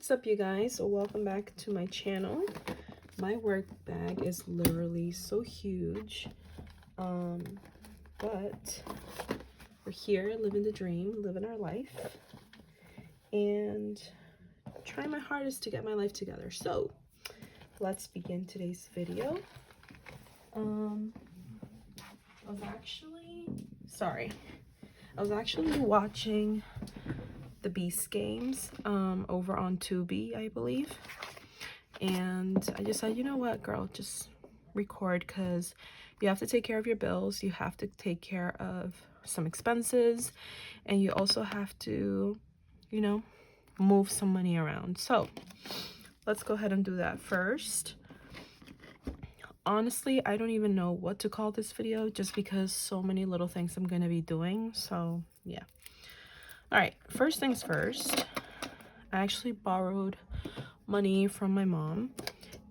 What's up, you guys? So welcome back to my channel. My work bag is literally so huge, but we're here living the dream, living our life, and trying my hardest to get my life together. So let's begin today's video. I was actually watching the Beast games over on Tubi, I believe, and I just said, you know what, girl, just record, because you have to take care of your bills, you have to take care of some expenses, and you also have to, you know, move some money around. So let's go ahead and do that first. Honestly, I don't even know what to call this video, just because so many little things I'm gonna be doing. So yeah. All right, first things first, I actually borrowed money from my mom,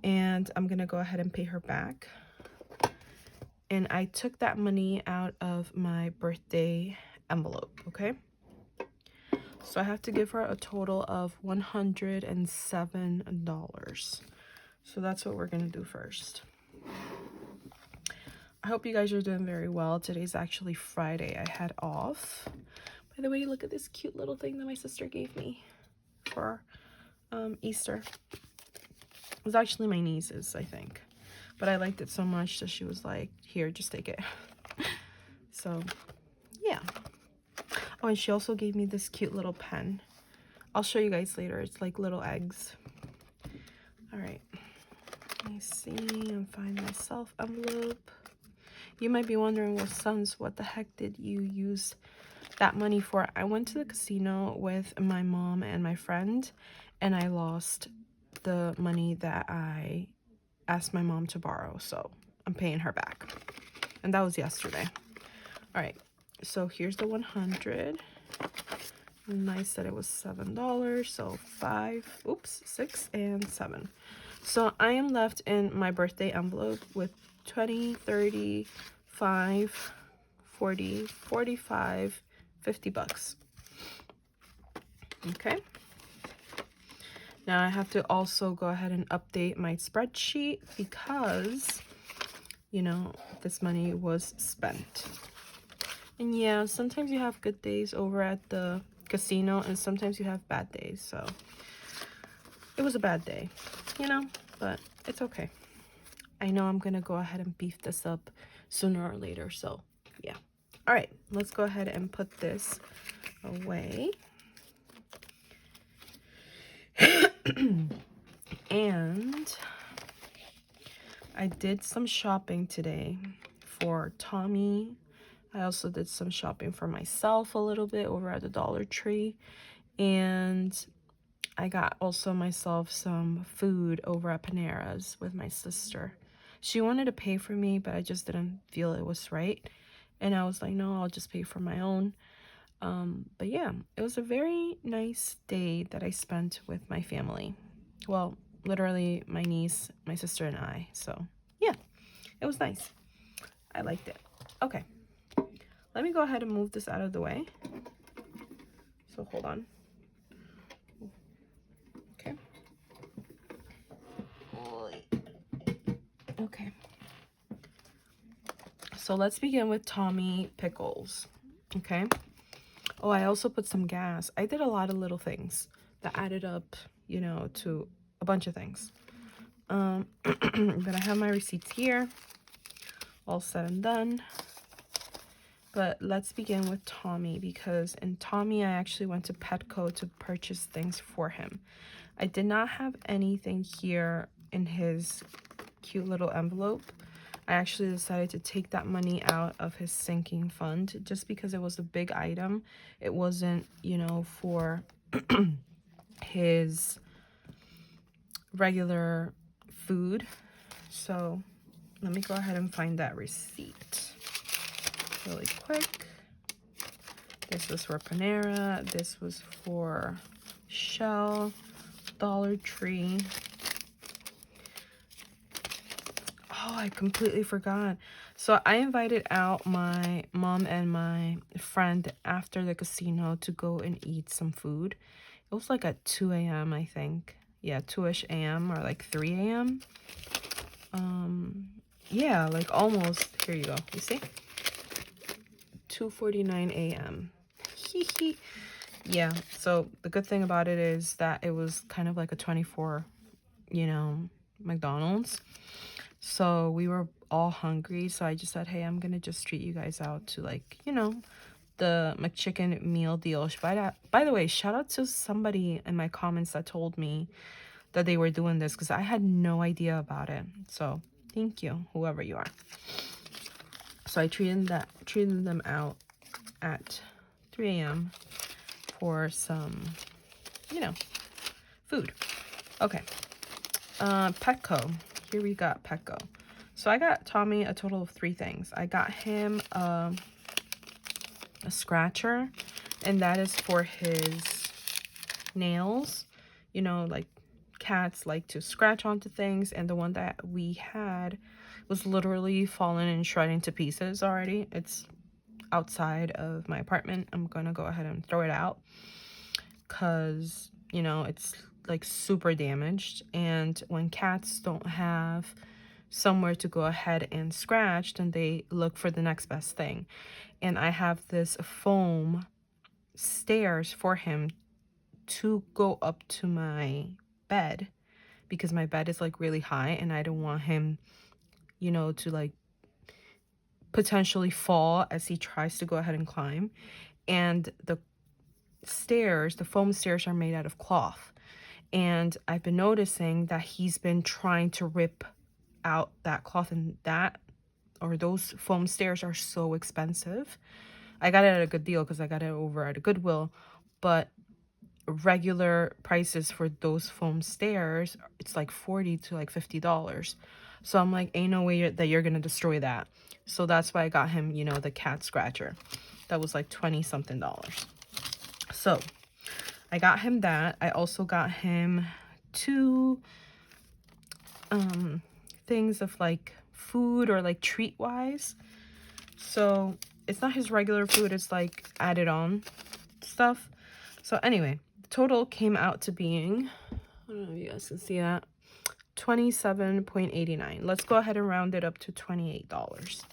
and I'm gonna go ahead and pay her back. And I took that money out of my birthday envelope, okay? So I have to give her a total of $107. So that's what we're gonna do first. I hope you guys are doing very well. Today's actually Friday. I had off. By the way, look at this cute little thing that my sister gave me for Easter. It was actually my niece's, I think, but I liked it so much that she was like, here, just take it. So yeah. Oh, and she also gave me this cute little pen. I'll show you guys later. It's like little eggs. All right, let me see and find myself envelope. You might be wondering, well, Sons, what the heck did you use that money for? I went to the casino with my mom and my friend, and I lost the money that I asked my mom to borrow, so I'm paying her back, and that was yesterday. All right, so here's the 100. Nice that it was $7, so 6 and 7. So I am left in my birthday envelope with 20, 30, 5, 40, 45, 50 bucks. Okay. Now I have to also go ahead and update my spreadsheet because, you know, this money was spent. And yeah, sometimes you have good days over at the casino, and sometimes you have bad days. So it was a bad day, you know, but it's okay. I know I'm gonna go ahead and beef this up sooner or later. So yeah. All right, let's go ahead and put this away. And I did some shopping today for Tommy. I also did some shopping for myself a little bit over at the Dollar Tree. And I got also myself some food over at Panera's with my sister. She wanted to pay for me, but I just didn't feel it was right. And I was like, no, I'll just pay for my own. But yeah, it was a very nice day that I spent with my family. Well, literally my niece, my sister, and I. So yeah, it was nice. I liked it. Okay, let me go ahead and move this out of the way. So hold on. Okay. Okay. So let's begin with Tommy pickles. Okay. Oh, I also put some gas. I did a lot of little things that added up, you know, to a bunch of things. But I have my receipts here, all said and done. But let's begin with Tommy, because in Tommy, I actually went to Petco to purchase things for him. I did not have anything here in his cute little envelope. I actually decided to take that money out of his sinking fund just because it was a big item. It wasn't, you know, for his regular food. So let me go ahead and find that receipt really quick. This was for Panera. This was for Shell, Dollar Tree. Oh, I completely forgot. So I invited out my mom and my friend after the casino to go and eat some food. It was like at 2 a.m. I think. Yeah, 2ish a.m. or like 3 a.m. Yeah, like almost. Here you go. You see? 2:49 a.m. Yeah, so the good thing about it is that it was kind of like a 24, you know, McDonald's. So we were all hungry, so I just said, hey, I'm gonna just treat you guys out to, like, you know, the McChicken meal deal. By the way, shout out to somebody in my comments that told me that they were doing this, because I had no idea about it. So thank you, whoever you are. So I treated them out at 3 a.m. for some, you know, food. Okay. Petco. Here we got Petco. So I got Tommy a total of 3 things. I got him a scratcher, and that is for his nails. You know, like cats like to scratch onto things, and the one that we had was literally fallen and shredding to pieces already. It's outside of my apartment. I'm gonna go ahead and throw it out because, you know, it's like super damaged, and when cats don't have somewhere to go ahead and scratch, then they look for the next best thing. And I have this foam stairs for him to go up to my bed, because my bed is like really high and I don't want him, you know, to like potentially fall as he tries to go ahead and climb. And the stairs, the foam stairs, are made out of cloth, and I've been noticing that he's been trying to rip out that cloth, and those foam stairs are so expensive. I got it at a good deal because I got it over at a Goodwill, but regular prices for those foam stairs, it's like $40 to like $50. So I'm like, ain't no way that you're gonna destroy that. So that's why I got him, you know, the cat scratcher. That was like 20 something dollars. So I got him that. I also got him 2 things of like food or like treat wise. So it's not his regular food, it's like added on stuff. So anyway, the total came out to being, I don't know if you guys can see that, $27.89. Let's go ahead and round it up to $28.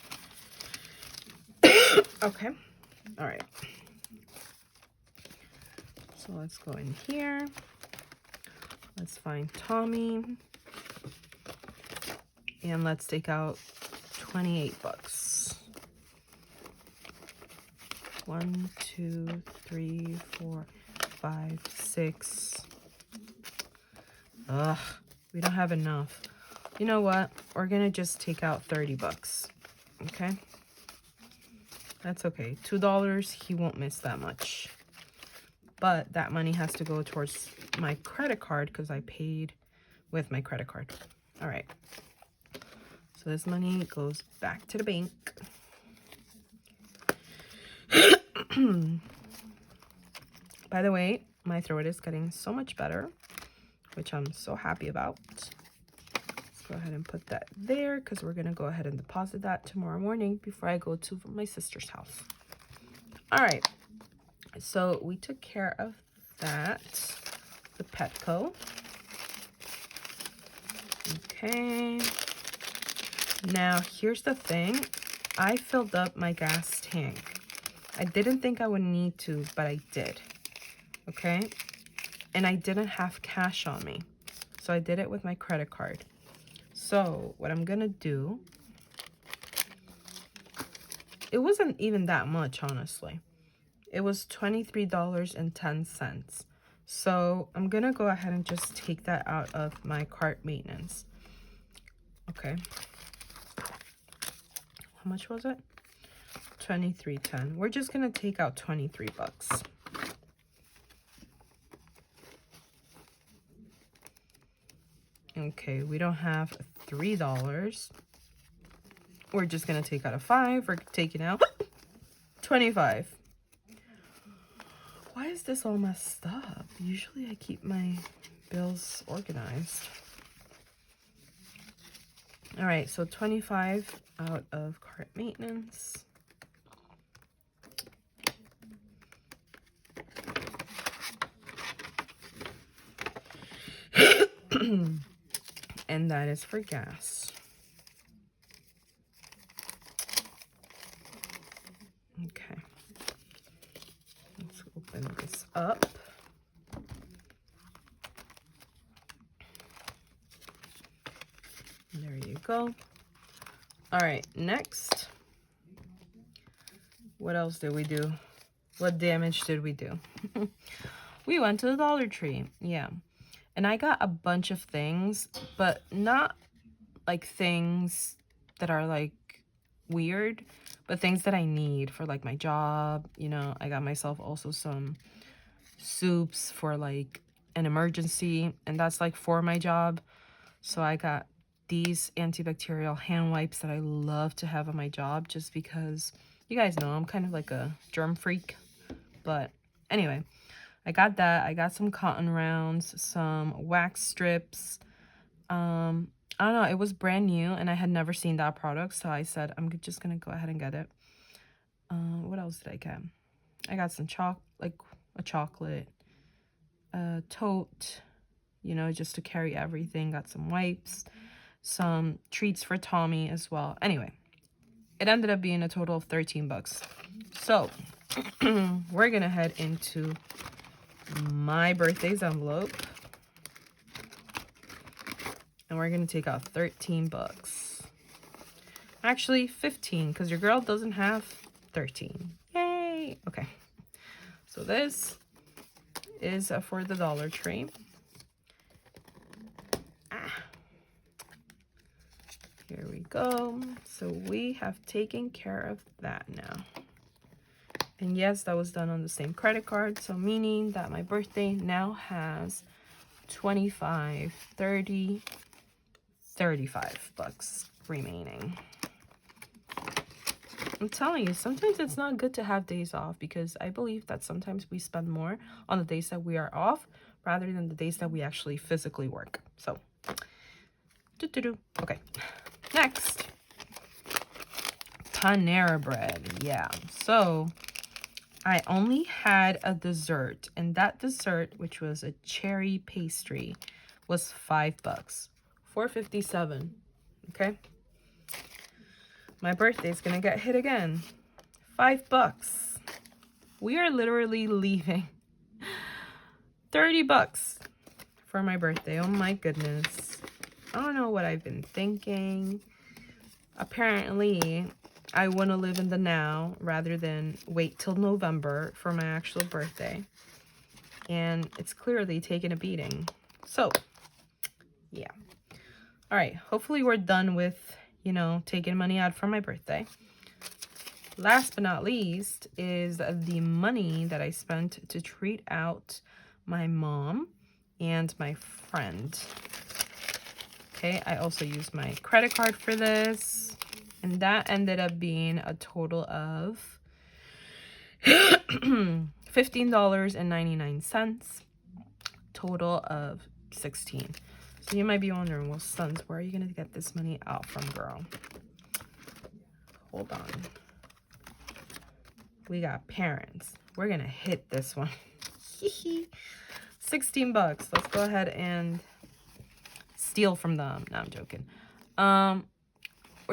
Okay. All right. So let's go in here. Let's find Tommy. And let's take out 28 bucks. 1, 2, 3, 4, 5, 6. Ugh, we don't have enough. You know what? We're gonna just take out 30 bucks. Okay? That's okay. $2, he won't miss that much. But that money has to go towards my credit card because I paid with my credit card. All right. So this money goes back to the bank. By the way, my throat is getting so much better, which I'm so happy about. Let's go ahead and put that there because we're going to go ahead and deposit that tomorrow morning before I go to my sister's house. All right. So we took care of that, the Petco. Okay. Now, here's the thing. I filled up my gas tank. I didn't think I would need to, but I did. Okay? And I didn't have cash on me. So I did it with my credit card. So what I'm going to do, it wasn't even that much, honestly. It was $23.10. So I'm going to go ahead and just take that out of my cart maintenance. Okay. How much was it? $23.10. We're just going to take out 23 bucks. Okay, we don't have $3. We're just going to take out a 5. We're taking out 25. Why is this all messed up? Usually I keep my bills organized. All right, so 25 out of cart maintenance. And that is for gas. Okay. Let's open this up. There you go. All right, next. What else did we do? What damage did we do? We went to the Dollar Tree. Yeah. And I got a bunch of things, but not like things that are like weird, but things that I need for like my job. You know, I got myself also some soups for like an emergency, and that's like for my job. So I got these antibacterial hand wipes that I love to have on my job, just because you guys know I'm kind of like a germ freak. But anyway, I got that. I got some cotton rounds, some wax strips. I don't know, it was brand new and I had never seen that product, so I said I'm just gonna go ahead and get it. What else did I get? I got some a chocolate tote, you know, just to carry everything. Got some wipes, some treats for Tommy as well. Anyway, it ended up being a total of 13 bucks. So we're gonna head into my birthday's envelope, and we're gonna take out 13 bucks. Actually 15, because your girl doesn't have 13. Yay! Okay, so this is for the Dollar Tree. Here we go. So we have taken care of that now. And yes, that was done on the same credit card, so meaning that my birthday now has 25, 30, 35 bucks remaining. I'm telling you, sometimes it's not good to have days off, because I believe that sometimes we spend more on the days that we are off rather than the days that we actually physically work. So, okay. Next, Panera Bread. Yeah, so I only had a dessert, and that dessert, which was a cherry pastry, was 5 bucks. $4.57. Okay. My birthday is gonna get hit again. 5 bucks. We are literally leaving 30 bucks for my birthday. Oh my goodness. I don't know what I've been thinking. Apparently, I want to live in the now rather than wait till November for my actual birthday. And it's clearly taking a beating. So, yeah. All right. Hopefully we're done with, you know, taking money out for my birthday. Last but not least is the money that I spent to treat out my mom and my friend. Okay, I also used my credit card for this, and that ended up being a total of $15.99, total of 16. So you might be wondering, well, Suns, where are you gonna get this money out from, girl? Hold on. We got parents. We're gonna hit this one. 16 bucks. Let's go ahead and steal from them. No, I'm joking. We're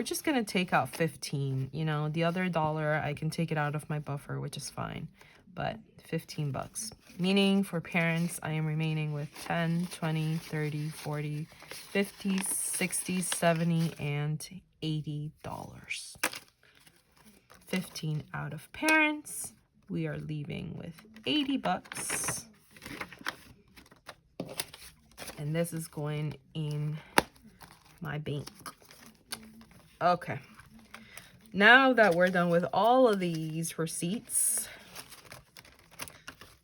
just gonna take out 15. You know, the other dollar I can take it out of my buffer, which is fine, but 15 bucks, meaning for parents I am remaining with 10, 20, 30, 40, 50, 60, 70, and $80. 15 out of parents. We are leaving with 80 bucks. And this is going in my bank. Okay. Now that we're done with all of these receipts,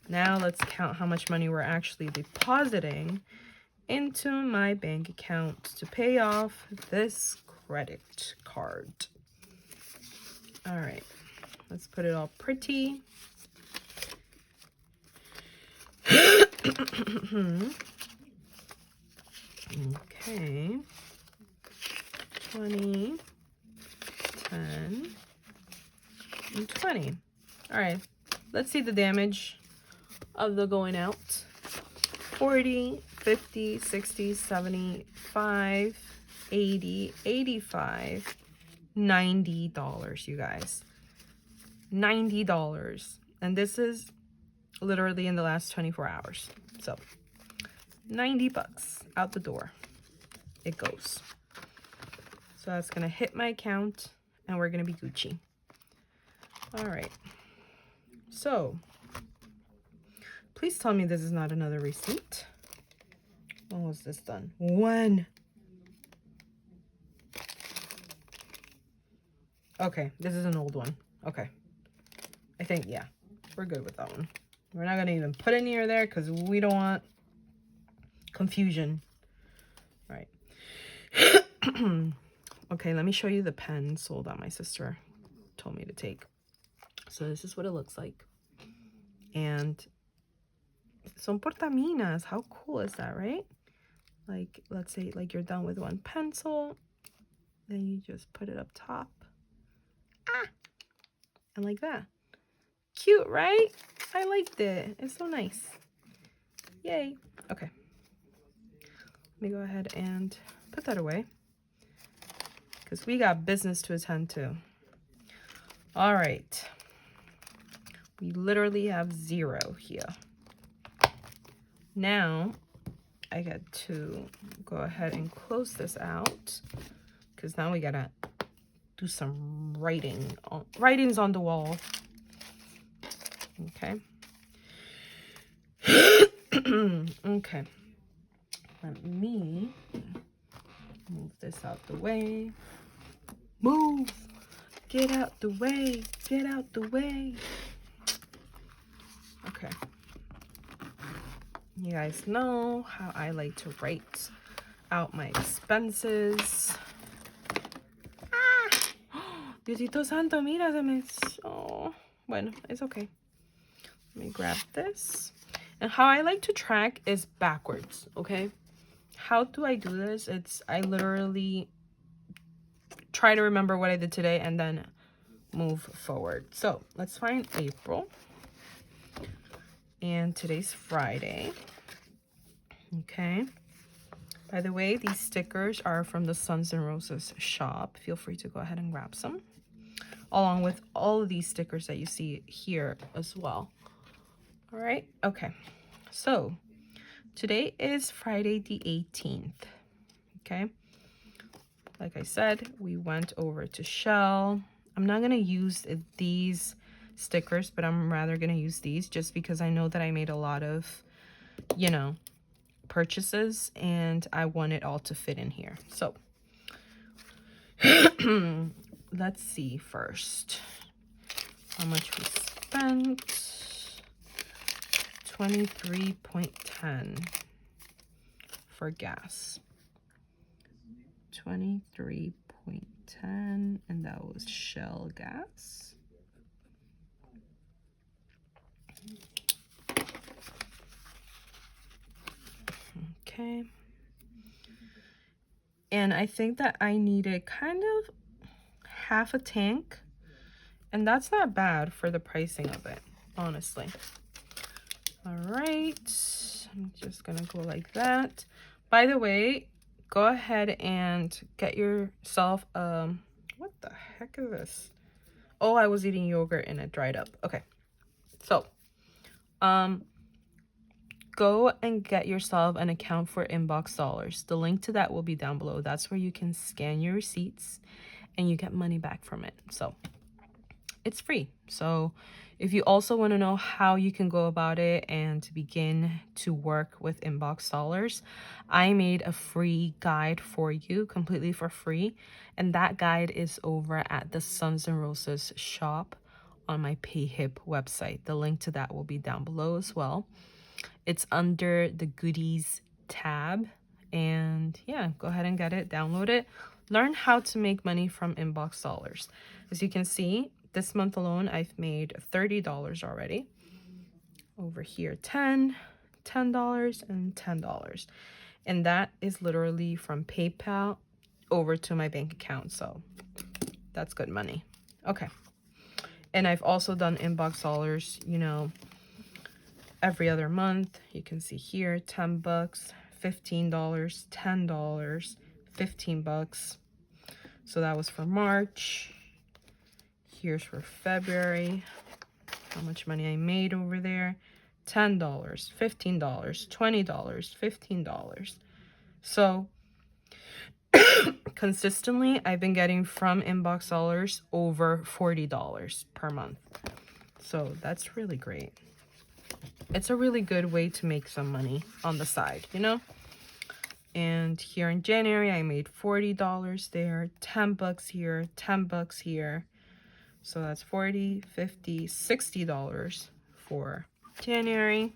now let's count how much money we're actually depositing into my bank account to pay off this credit card. All right. Let's put it all pretty. Okay. 20, 10, and 20. All right. Let's see the damage of the going out. 40, 50, 60, 75, 80, 85, $90, you guys. $90. And this is literally in the last 24 hours. So 90 bucks out the door. It goes. So that's gonna hit my account and we're gonna be Gucci. All right. So please tell me this is not another receipt. When was this done? When? Okay, this is an old one. Okay. I think, yeah, we're good with that one. We're not gonna even put it near there because we don't want confusion. All right. Okay, let me show you the pencil that my sister told me to take. So this is what it looks like. And son portaminas. How cool is that, right? Like, let's say like you're done with one pencil, then you just put it up top. And like that. Cute, right? I liked it. It's so nice. Yay. Okay. Let me go ahead and put that away, because we got business to attend to. All right. We literally have 0 here. Now, I get to go ahead and close this out, because now we gotta do some writings on the wall. Okay. Okay. Let me move this out the way. Move! Get out the way! Get out the way! Okay. You guys know how I like to write out my expenses. Diosito Santo, mira, se me... Oh, bueno, it's okay. Let me grab this. And how I like to track is backwards, okay? How do I do this? I literally try to remember what I did today and then move forward. So let's find April. And today's Friday. Okay. By the way, these stickers are from the Suns and Roses shop. Feel free to go ahead and grab some, along with all of these stickers that you see here as well. All right. Okay. So today is Friday the 18th. Okay. Like I said, we went over to Shell. I'm not going to use these stickers, but I'm rather going to use these just because I know that I made a lot of, you know, purchases and I want it all to fit in here. So let's see first how much we spent. 23.10 for gas. 23.10, and that was Shell gas. Okay. And I think that I needed kind of half a tank, and that's not bad for the pricing of it, honestly. All right, I'm just gonna go like that. By the way, go ahead and get yourself what the heck is this? Oh, I was eating yogurt and it dried up. Okay, so go and get yourself an account for Inbox Dollars. The link to that will be down below. That's where you can scan your receipts and you get money back from it. So it's free. So if you also want to know how you can go about it and to begin to work with Inbox Dollars, I made a free guide for you completely for free. And that guide is over at the Suns and Roses shop on my PayHip website. The link to that will be down below as well. It's under the goodies tab. And yeah, go ahead and get it, download it, learn how to make money from Inbox Dollars. As you can see, this month alone, I've made $30 already. Over here, $10, and $10. And that is literally from PayPal over to my bank account. So that's good money. Okay. And I've also done Inbox Dollars, you know, every other month. You can see here, $10, $15, $10, $15. So that was for March. Here's for February. How much money I made over there. $10, $15, $20, $15. So consistently, I've been getting from inbox sellers over $40 per month. So that's really great. It's a really good way to make some money on the side, you know? And here in January, I made $40 there, $10 here, $10 here. So that's $40, $50, $60 for January.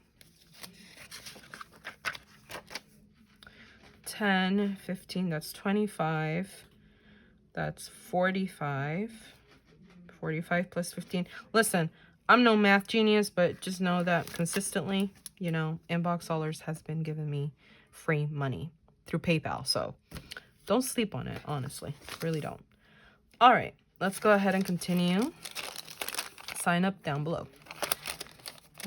10, 15, that's 25. That's 45. 45 plus 15. Listen, I'm no math genius, but just know that consistently, you know, inbox sellers has been giving me free money through PayPal. So don't sleep on it, honestly. Really don't. All right, let's go ahead and continue. Sign up down below.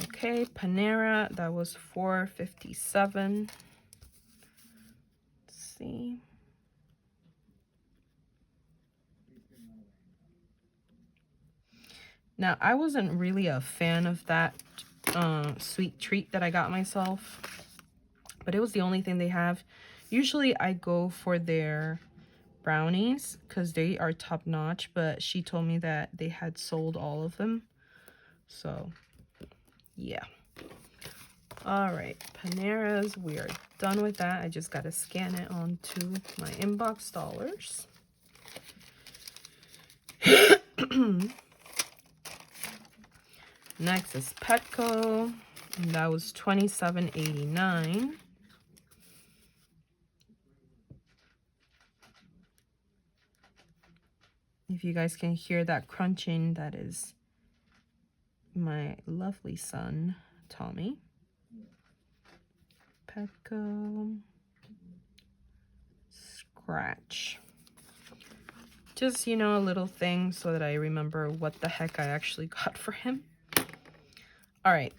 Okay, Panera, that was $4.57. Let's see. Now, I wasn't really a fan of that sweet treat that I got myself, but it was the only thing they have. Usually I go for their brownies because they are top notch, but she told me that they had sold all of them. So yeah. All right, Panera's, we are done with that. I just got to scan it onto my inbox dollars. Next is Petco, and that was $27.89. If you guys can hear that crunching, that is my lovely son, Tommy. Petco. Scratch. Just, you know, a little thing so that I remember what the heck I actually got for him. All right.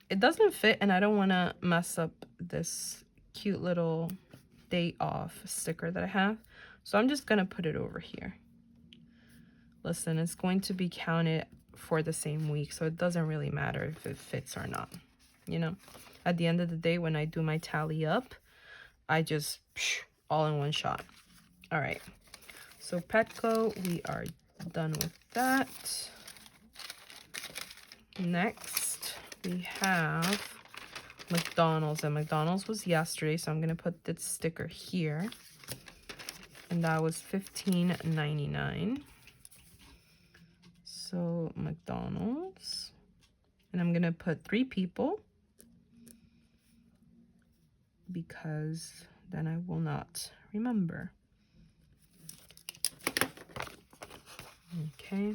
It doesn't fit, and I don't want to mess up this cute little day off sticker that I have. So I'm just going to put it over here. Listen, it's going to be counted for the same week, so it doesn't really matter if it fits or not. You know, at the end of the day, when I do my tally up, I just all in one shot. All right. So Petco, we are done with that. Next, we have McDonald's, and McDonald's was yesterday, so I'm going to put this sticker here. And that was $15.99. So McDonald's, and I'm gonna put 3 people because then I will not remember. Okay,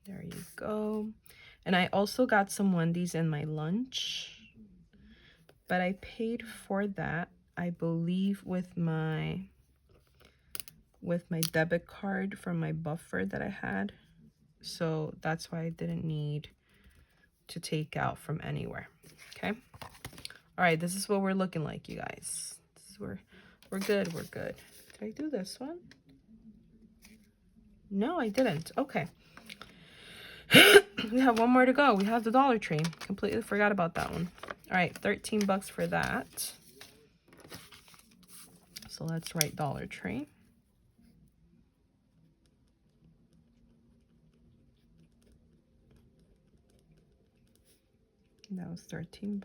there you go. And I also got some Wendy's in my lunch, but I paid for that, I believe, with my debit card from my buffer that I had. So that's why I didn't need to take out from anywhere. Okay. All right, this is what we're looking like, you guys. This is we're good. We're good. Did I do this one? No, I didn't. Okay. We have one more to go. We have the Dollar Tree. Completely forgot about that one. All right, $13 for that. So let's write Dollar Tree. That was $13.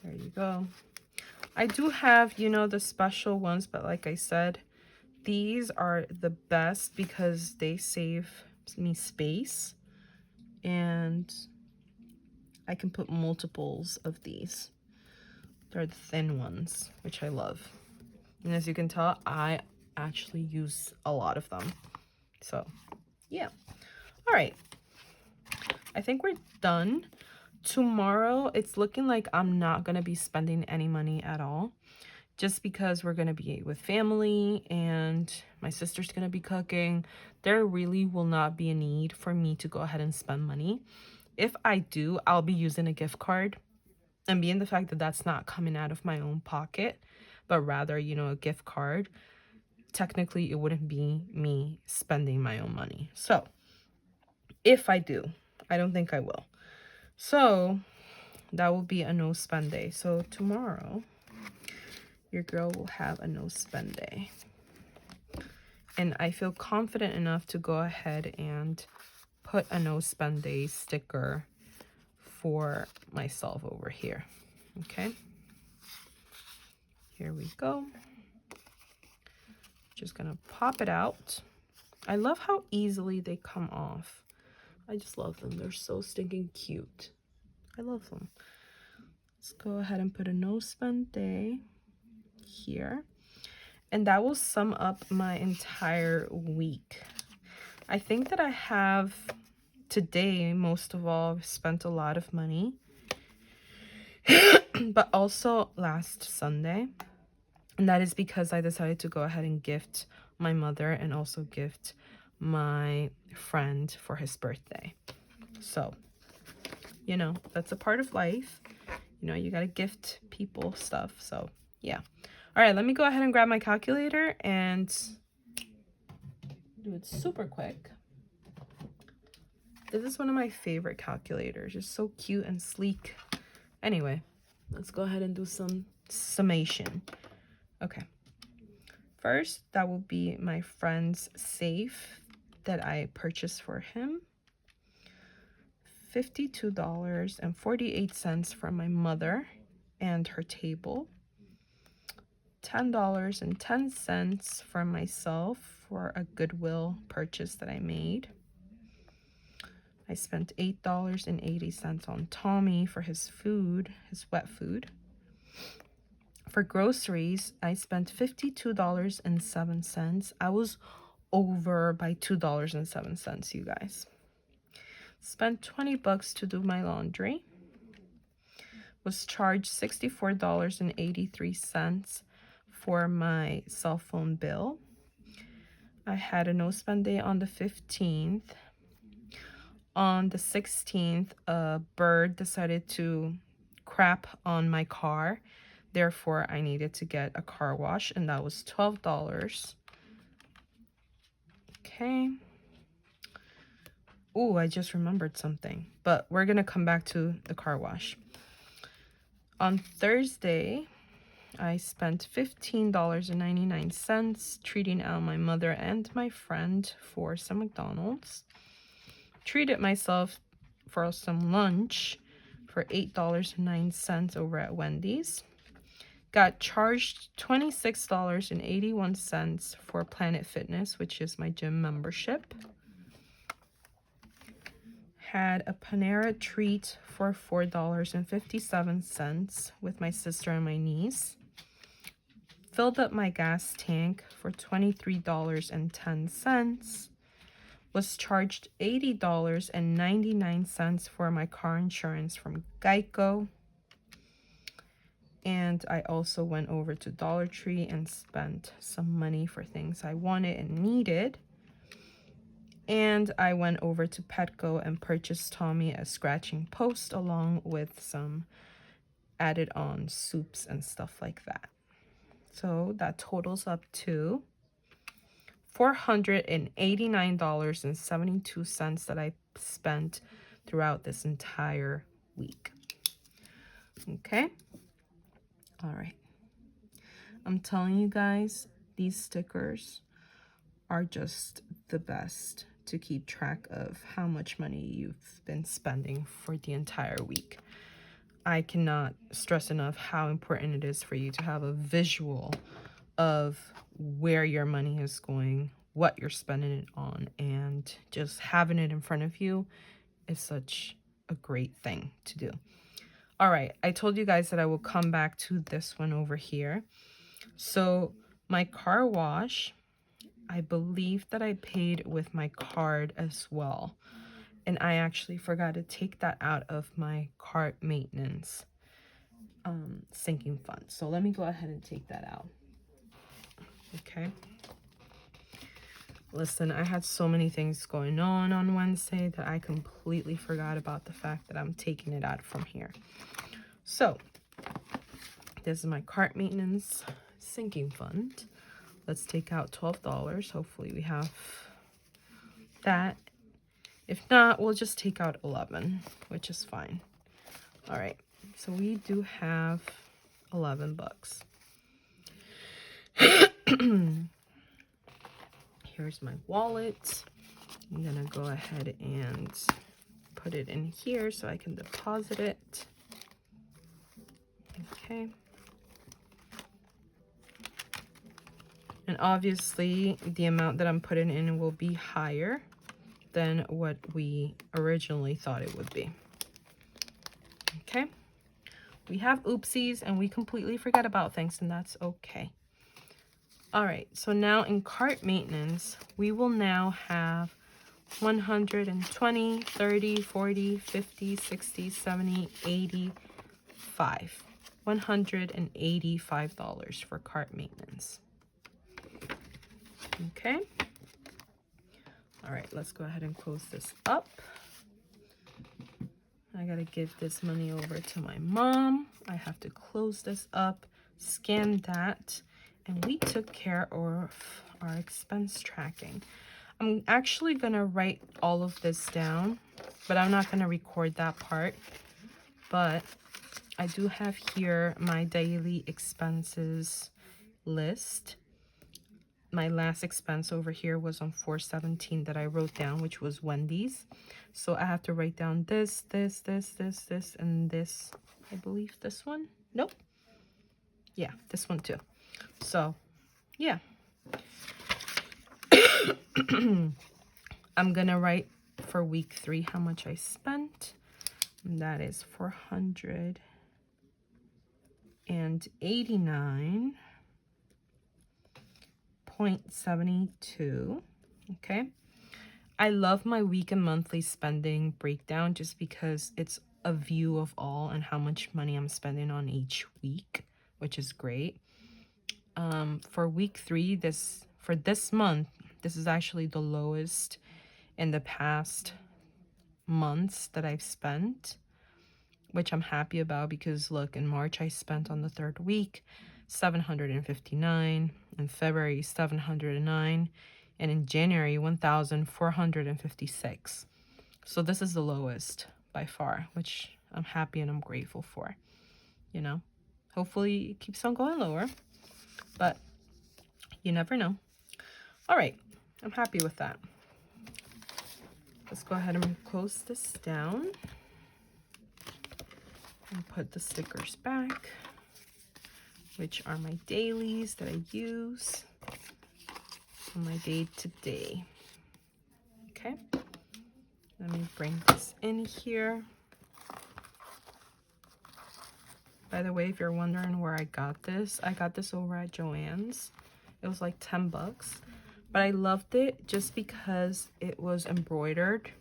There you go. I do have, you know, the special ones, but like I said, these are the best because they save me space and I can put multiples of these. They're the thin ones, which I love. And as you can tell, I actually use a lot of them. So, yeah. All right. I think we're done. Tomorrow, it's looking like I'm not going to be spending any money at all. Just because we're going to be with family and my sister's going to be cooking. There really will not be a need for me to go ahead and spend money. if I do, I'll be using a gift card. And being the fact that that's not coming out of my own pocket, but rather, you know, a gift card, technically it wouldn't be me spending my own money. So if I do, I don't think I will. So that will be a no spend day. So tomorrow, your girl will have a no spend day. And I feel confident enough to go ahead and put a no spend day sticker for myself over here. Okay. Here we go. Just gonna pop it out. I love how easily they come off. I just love them. They're so stinking cute. I love them. Let's go ahead and put a no spend day here. And that will sum up my entire week. I think that I have today, most of all, spent a lot of money. But also last Sunday. And that is because I decided to go ahead and gift my mother and also gift my friend for his birthday. So, you know, that's a part of life. You know, you got to gift people stuff. So, yeah. All right, let me go ahead and grab my calculator and do it super quick. This is one of my favorite calculators. It's so cute and sleek. Anyway, let's go ahead and do some summation. Okay. First, that will be my friend's safe that I purchased for him. $52.48 from my mother and her table. $10.10 from myself for a Goodwill purchase that I made. I spent $8.80 on Tommy for his food, his wet food. For groceries, I spent $52.07. I was over by $2.07, you guys. Spent $20 to do my laundry. Was charged $64.83 for my cell phone bill. I had a no spend day on the 15th. On the 16th, a bird decided to crap on my car. Therefore, I needed to get a car wash, and that was $12. Okay. Oh, I just remembered something, but we're going to come back to the car wash. On Thursday, I spent $15.99 treating out my mother and my friend for some McDonald's. Treated myself for some lunch for $8.09 over at Wendy's. Got charged $26.81 for Planet Fitness, which is my gym membership. Had a Panera treat for $4.57 with my sister and my niece. Filled up my gas tank for $23.10. Was charged $80.99 for my car insurance from Geico. And I also went over to Dollar Tree and spent some money for things I wanted and needed. And I went over to Petco and purchased Tommy a scratching post along with some added on soups and stuff like that. So that totals up to $489.72 that I spent throughout this entire week. Okay. All right. I'm telling you guys, these stickers are just the best to keep track of how much money you've been spending for the entire week. I cannot stress enough how important it is for you to have a visual of where your money is going, what you're spending it on, and just having it in front of you is such a great thing to do. All right, I told you guys that I will come back to this one over here. So my car wash, I believe that I paid with my card as well. And I actually forgot to take that out of my cart maintenance sinking fund. So let me go ahead and take that out. Okay. Listen, I had so many things going on Wednesday that I completely forgot about the fact that I'm taking it out from here. So, this is my cart maintenance sinking fund. Let's take out $12. Hopefully we have that. If not, we'll just take out 11, which is fine. All right, so we do have 11 bucks. Here's my wallet. I'm gonna go ahead and put it in here so I can deposit it. Okay. And obviously the amount that I'm putting in will be higher than what we originally thought it would be. Okay. We have oopsies and we completely forget about things, and that's okay. All right, so now in cart maintenance, we will now have 120, 30, 40, 50, 60, 70, 85. $185 for cart maintenance. Okay. All right, let's go ahead and close this up. I gotta give this money over to my mom. I have to close this up, scan that, and we took care of our expense tracking. I'm actually gonna write all of this down, but I'm not gonna record that part. But I do have here my daily expenses list. My last expense over here was on 4/17 that I wrote down, which was Wendy's. So I have to write down this, and this. I believe this one. Nope. Yeah, this one too. So, yeah. I'm gonna write for week 3 how much I spent. And that is $489.72. Okay. I love my week and monthly spending breakdown just because it's a view of all and how much money I'm spending on each week, which is great. For week 3, for this month, this is actually the lowest in the past months that I've spent, which I'm happy about because look, in March I spent on the 3rd week $759, in February $709, and in January $1,456. So this is the lowest by far, which I'm happy and I'm grateful for. You know, hopefully it keeps on going lower, but you never know. All right, I'm happy with that. Let's go ahead and close this down and put the stickers back, which are my dailies that I use on my day-to-day. Okay, let me bring this in here. By the way, if you're wondering where I got this over at Joann's. It was like 10 bucks, but I loved it just because it was embroidered,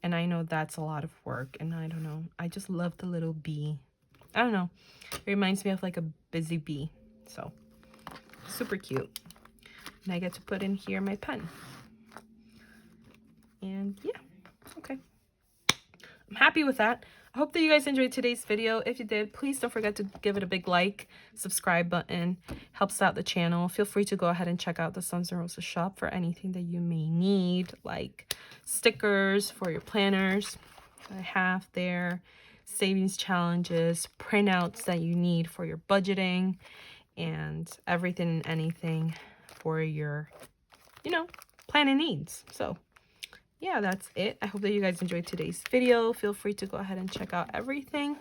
and I know that's a lot of work, and I don't know, I just love the little bee. I don't know, it reminds me of like a busy bee, so super cute. And I get to put in here my pen, and yeah, okay, I'm happy with that. I hope that you guys enjoyed today's video. If you did, please don't forget to give it a big like. Subscribe button helps out the channel. Feel free to go ahead and check out the Suns and Roses shop for anything that you may need, like stickers for your planners I have there, savings challenges, printouts that you need for your budgeting, and everything and anything for your, planning needs. So yeah, that's it. I hope that you guys enjoyed today's video. Feel free to go ahead and check out everything,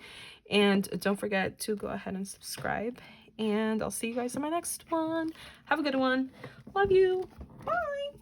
and don't forget to go ahead and subscribe, and I'll see you guys in my next one. Have a good one. Love you. Bye.